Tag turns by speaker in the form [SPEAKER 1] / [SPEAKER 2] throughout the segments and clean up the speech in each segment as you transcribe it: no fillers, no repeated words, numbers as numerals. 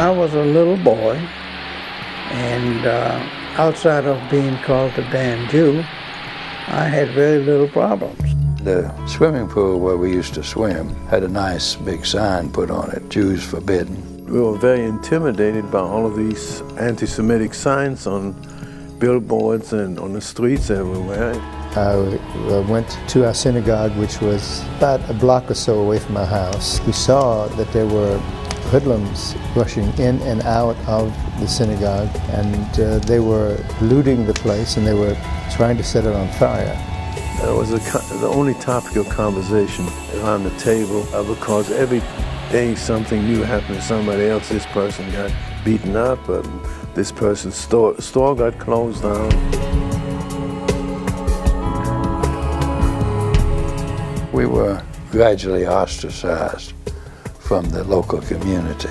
[SPEAKER 1] I was a little boy, and outside of being called the damn Jew, I had very little problems.
[SPEAKER 2] The swimming pool where we used to swim had a nice big sign put on it, Jews forbidden.
[SPEAKER 3] We were very intimidated by all of these anti-Semitic signs on billboards and on the streets everywhere.
[SPEAKER 4] I went to our synagogue, which was about a block or so away from our house. We saw that there were hoodlums rushing in and out of the synagogue, and they were looting the place, and they were trying to set it on fire.
[SPEAKER 3] That was the only topic of conversation around the table, because every day something new happened to somebody else. This person got beaten up, and this person's store got closed down.
[SPEAKER 2] We were gradually ostracized from the local community.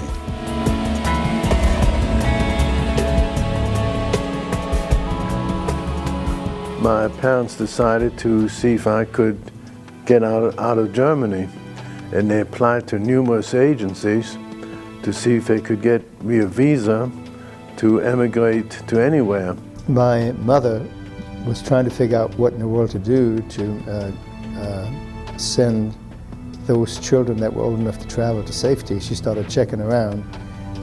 [SPEAKER 3] My parents decided to see if I could get out of Germany, and they applied to numerous agencies to see if they could get me a visa to emigrate to anywhere.
[SPEAKER 4] My mother was trying to figure out what in the world to do to send those children that were old enough to travel to safety. She started checking around,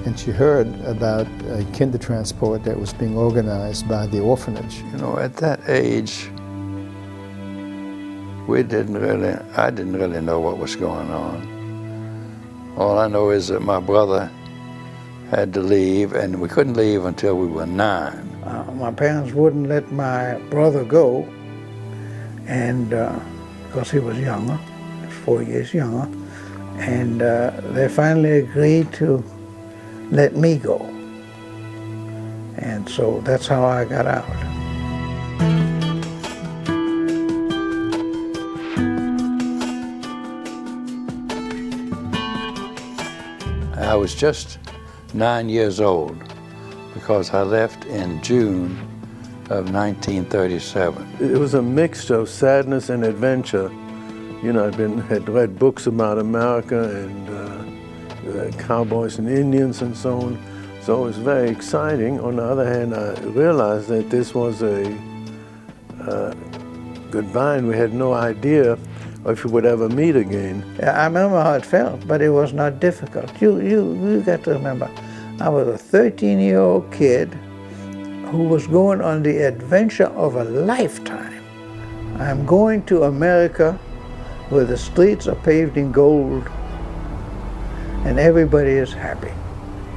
[SPEAKER 4] and she heard about a Kindertransport that was being organized by the orphanage.
[SPEAKER 2] You know, at that age, I didn't really know what was going on. All I know is that my brother had to leave, and we couldn't leave until we were 9.
[SPEAKER 1] My parents wouldn't let my brother go, and because he was younger, 4 years younger, and they finally agreed to let me go. And so that's how I got out.
[SPEAKER 2] I was just 9 years old because I left in June of 1937.
[SPEAKER 3] It was a mixture of sadness and adventure. You know, had read books about America and cowboys and Indians and so on. So it was very exciting. On the other hand, I realized that this was a goodbye, and we had no idea if we would ever meet again.
[SPEAKER 1] I remember how it felt, but it was not difficult. You got to remember, I was a 13-year-old kid who was going on the adventure of a lifetime. I'm going to America where the streets are paved in gold and everybody is happy.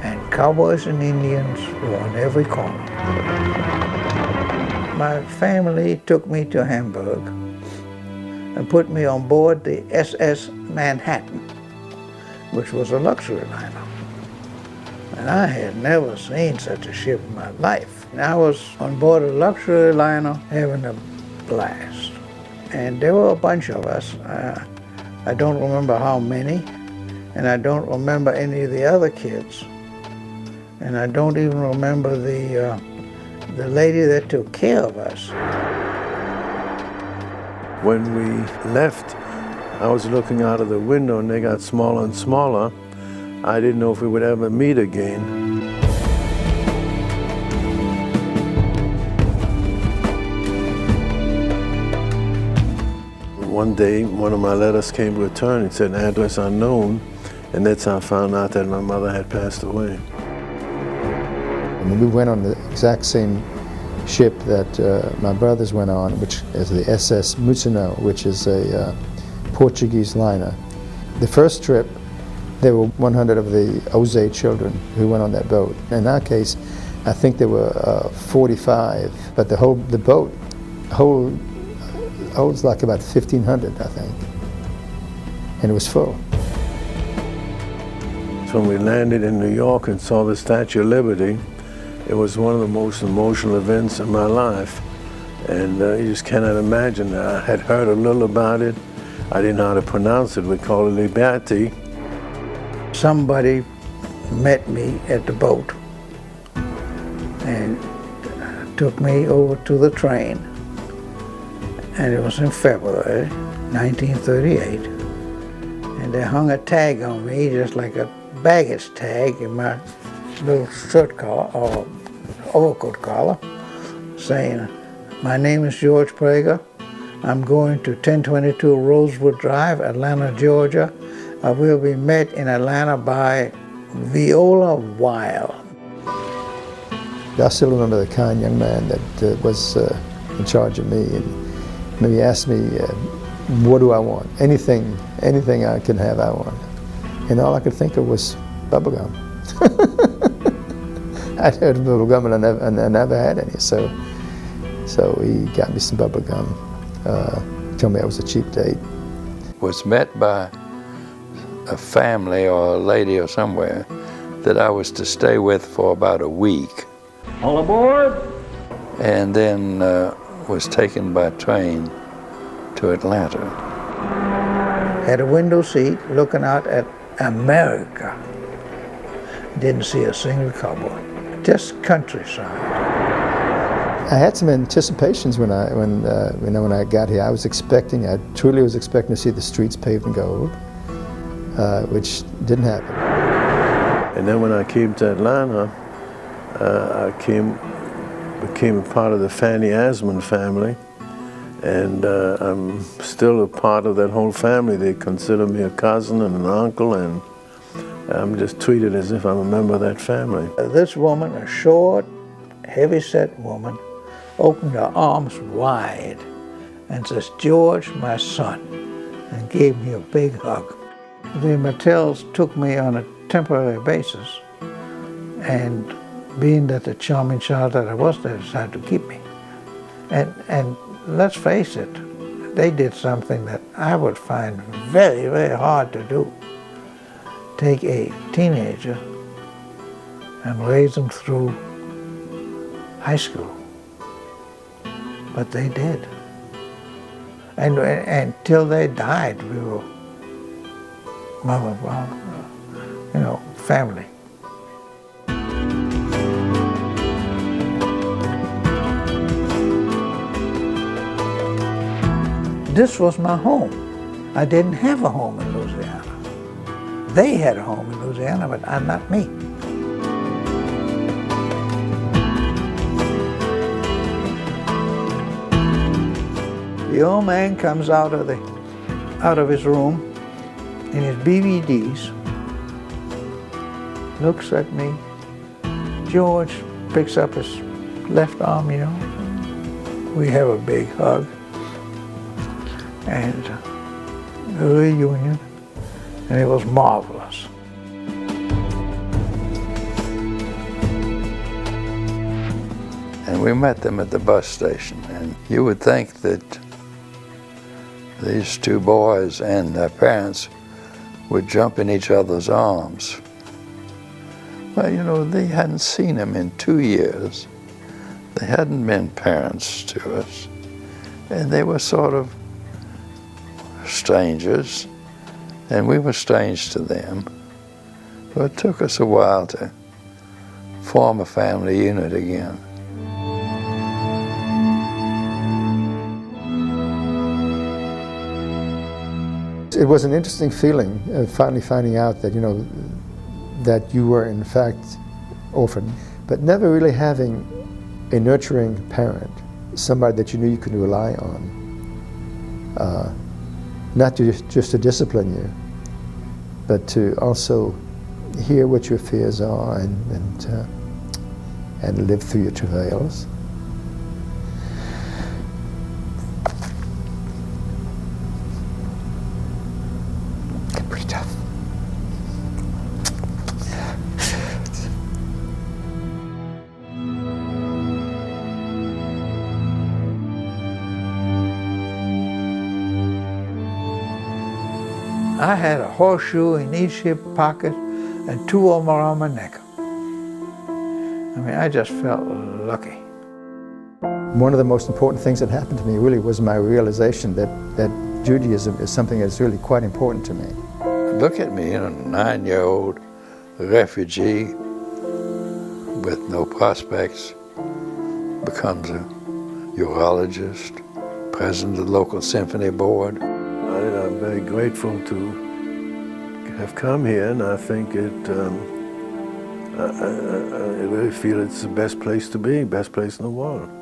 [SPEAKER 1] And cowboys and Indians were on every corner. My family took me to Hamburg and put me on board the SS Manhattan, which was a luxury liner. And I had never seen such a ship in my life. And I was on board a luxury liner having a blast. And there were a bunch of us. I don't remember how many, and I don't remember any of the other kids. And I don't even remember the lady that took care of us.
[SPEAKER 3] When we left, I was looking out of the window, and they got smaller and smaller. I didn't know if we would ever meet again. One day, one of my letters came to return. It said address unknown, and that's how I found out that my mother had passed away.
[SPEAKER 4] And we went on the exact same ship that my brothers went on, which is the SS Mucino, which is a Portuguese liner. The first trip, there were 100 of the Osage children who went on that boat. In our case, I think there were 45, but the boat holds like about 1,500, I think, and it was full.
[SPEAKER 3] So when we landed in New York and saw the Statue of Liberty, it was one of the most emotional events in my life. And you just cannot imagine. I had heard a little about it. I didn't know how to pronounce it. We call it Liberty.
[SPEAKER 1] Somebody met me at the boat and took me over to the train. And it was in February 1938. And they hung a tag on me, just like a baggage tag, in my little shirt collar or overcoat collar saying, "My name is George Prager. I'm going to 1022 Rosewood Drive, Atlanta, Georgia. I will be met in Atlanta by Viola Wild."
[SPEAKER 4] I still remember the kind young man that was in charge of me, and he asked me, "What do I want? Anything I can have, I want." And all I could think of was bubblegum. I'd heard of bubblegum and I never had any, so he got me some bubblegum. Told me it was a cheap date.
[SPEAKER 2] Was met by a family or a lady or somewhere that I was to stay with for about a week.
[SPEAKER 5] All aboard!
[SPEAKER 2] And then was taken by train to Atlanta.
[SPEAKER 1] Had a window seat looking out at America. Didn't see a single cowboy, just countryside.
[SPEAKER 4] I had some anticipations when I got here. I truly was expecting to see the streets paved in gold, which didn't happen.
[SPEAKER 3] And then when I came to Atlanta, I became a part of the Fanny Asman family, and I'm still a part of that whole family. They consider me a cousin and an uncle, and I'm just treated as if I'm a member of that family.
[SPEAKER 1] This woman, a short, heavy-set woman, opened her arms wide and says, "George, my son," and gave me a big hug. The Martells took me on a temporary basis, and being that the charming child that I was, they decided to keep me. And let's face it, they did something that I would find very, very hard to do. Take a teenager and raise them through high school. But they did. And until they died, we were family. This was my home. I didn't have a home in Louisiana. They had a home in Louisiana, but not me. The old man comes out of his room in his BVDs, looks at me. George picks up his left arm, We have a big hug and a reunion, and it was marvelous.
[SPEAKER 2] And we met them at the bus station, and you would think that these two boys and their parents would jump in each other's arms. Well, they hadn't seen him in 2 years. They hadn't been parents to us, and they were sort of strangers, and we were strange to them. So it took us a while to form a family unit again.
[SPEAKER 4] It was an interesting feeling, finally finding out that, that you were in fact orphaned, but never really having a nurturing parent, somebody that you knew you could rely on, not just to discipline you, but to also hear what your fears are and live through your travails. Pretty tough.
[SPEAKER 1] I had a horseshoe in each hip pocket and 2 of them around my neck. I just felt lucky.
[SPEAKER 4] One of the most important things that happened to me really was my realization that Judaism is something that's really quite important to me.
[SPEAKER 2] Look at me, a 9-year-old refugee with no prospects, becomes a urologist, president of the local symphony board.
[SPEAKER 3] I'm very grateful to have come here, and I think I really feel it's the best place to be, best place in the world.